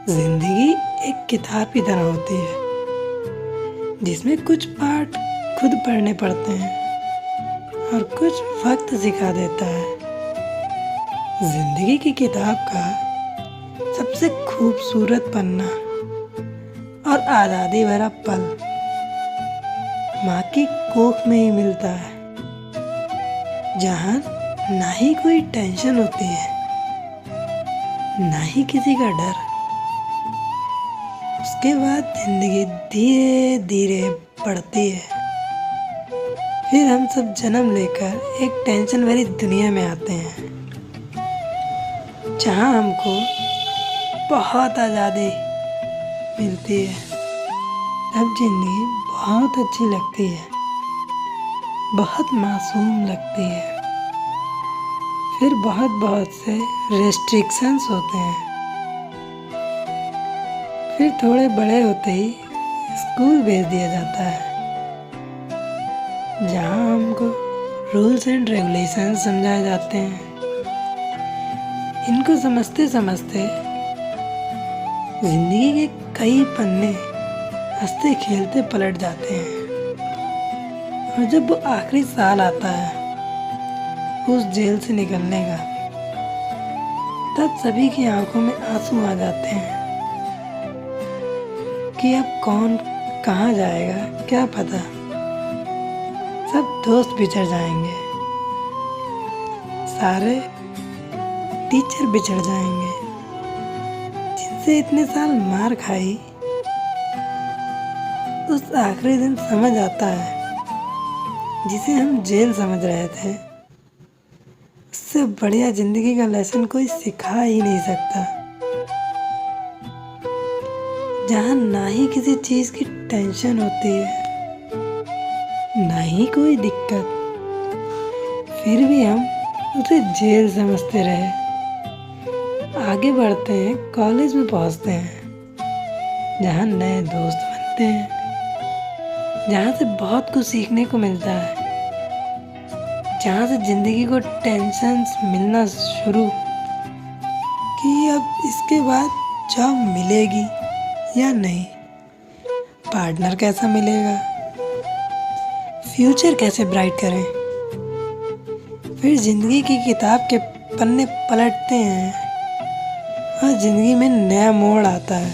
जिंदगी एक किताब की तरह होती है जिसमें कुछ पाठ खुद पढ़ने पड़ते हैं और कुछ वक्त सिखा देता है। जिंदगी की किताब का सबसे खूबसूरत पन्ना और आज़ादी भरा पल माँ की कोख में ही मिलता है, जहाँ ना ही कोई टेंशन होती है, ना ही किसी का डर। उसके बाद जिंदगी धीरे धीरे बढ़ती है। फिर हम सब जन्म लेकर एक टेंशन भरी दुनिया में आते हैं, जहाँ हमको बहुत आज़ादी मिलती है। तब जिंदगी बहुत अच्छी लगती है, बहुत मासूम लगती है। फिर बहुत से रेस्ट्रिक्शंस होते हैं। फिर थोड़े बड़े होते ही स्कूल भेज दिया जाता है, जहाँ हमको रूल्स एंड रेगुलेशंस समझाए जाते हैं। इनको समझते समझते जिंदगी के कई पन्ने हंसते खेलते पलट जाते हैं। और जब वो आखिरी साल आता है उस जेल से निकलने का, तब सभी की आंखों में आंसू आ जाते हैं कि अब कौन कहाँ जाएगा क्या पता। सब दोस्त बिछड़ जाएंगे, सारे टीचर बिछड़ जाएंगे जिनसे इतने साल मार खाई। उस आखिरी दिन समझ आता है, जिसे हम जेल समझ रहे थे, उससे बढ़िया जिंदगी का लेसन कोई सिखा ही नहीं सकता। जहाँ ना ही किसी चीज की टेंशन होती है, ना ही कोई दिक्कत, फिर भी हम उसे जेल समझते रहे। आगे बढ़ते हैं, कॉलेज में पहुंचते हैं, जहाँ नए दोस्त बनते हैं, जहाँ से बहुत कुछ सीखने को मिलता है, जहाँ से जिंदगी को टेंशन्स मिलना शुरू कि अब इसके बाद जॉब मिलेगी या नहीं, पार्टनर कैसा मिलेगा, फ्यूचर कैसे ब्राइट करें। फिर जिंदगी की किताब के पन्ने पलटते हैं और जिंदगी में नया मोड़ आता है,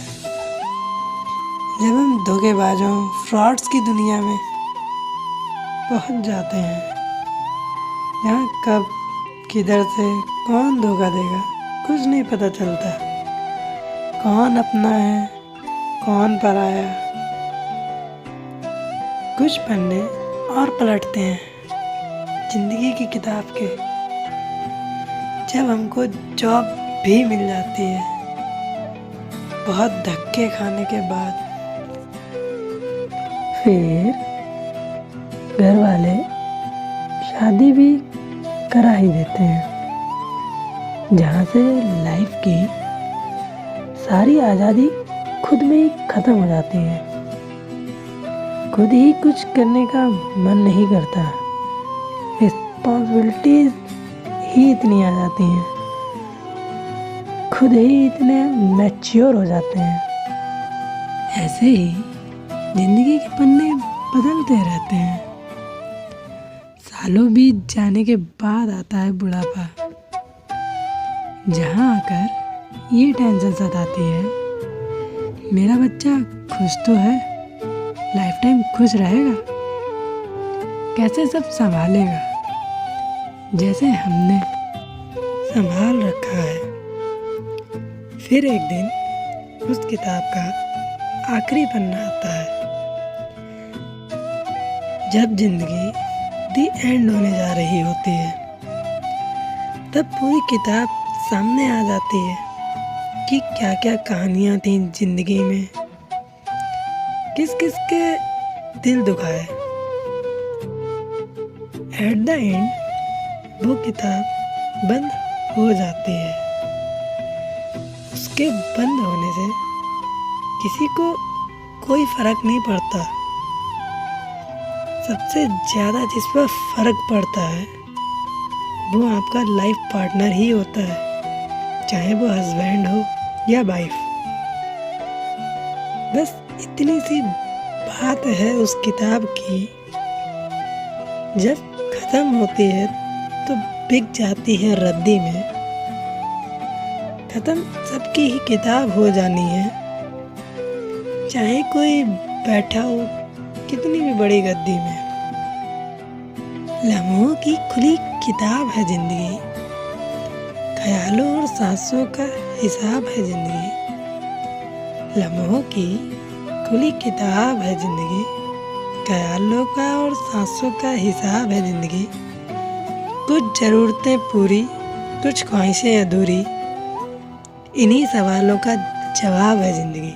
जब हम धोखेबाजों फ्रॉड्स की दुनिया में पहुंच जाते हैं, जहाँ कब किधर से कौन धोखा देगा कुछ नहीं पता चलता, कौन अपना है कौन पराया। कुछ पन्ने और पलटते हैं जिंदगी की किताब के, जब हमको जॉब भी मिल जाती है बहुत धक्के खाने के बाद। फिर घर वाले शादी भी करा ही देते हैं, जहाँ से लाइफ की सारी आज़ादी खुद में ही खत्म हो जाती है। खुद ही कुछ करने का मन नहीं करता, रिस्पॉन्सिबिलिटीज ही इतनी आ जाती हैं, खुद ही इतने मैच्योर हो जाते हैं। ऐसे ही जिंदगी के पन्ने बदलते रहते हैं। सालों बीत जाने के बाद आता है बुढ़ापा, जहाँ आकर ये टेंशन सताती है, मेरा बच्चा खुश तो है, लाइफ टाइम खुश रहेगा, कैसे सब संभालेगा जैसे हमने संभाल रखा है। फिर एक दिन उस किताब का आखिरी पन्ना आता है, जब जिंदगी दी एंड होने जा रही होती है। तब पूरी किताब सामने आ जाती है कि क्या क्या कहानियाँ थीं जिंदगी में, किस किस के दिल दुखाए। एट द एंड वो किताब बंद हो जाती है। उसके बंद होने से किसी को कोई फर्क नहीं पड़ता। सबसे ज़्यादा जिस पर फर्क पड़ता है वो आपका लाइफ पार्टनर ही होता है, चाहे वो हस्बैंड हो या वाइफ। बस इतनी सी बात है उस किताब की, जब खत्म होती है तो बिक जाती है रद्दी में। खत्म सबकी ही किताब हो जानी है, चाहे कोई बैठा हो कितनी भी बड़ी गद्दी में। लम्हों की खुली किताब है जिंदगी, ख्यालों और सांसों का हिसाब है जिंदगी। लम्हों की खुली किताब है जिंदगी, ख्यालों का और सांसों का हिसाब है जिंदगी। कुछ ज़रूरतें पूरी, कुछ ख्वाहिशें अधूरी, इन्हीं सवालों का जवाब है जिंदगी।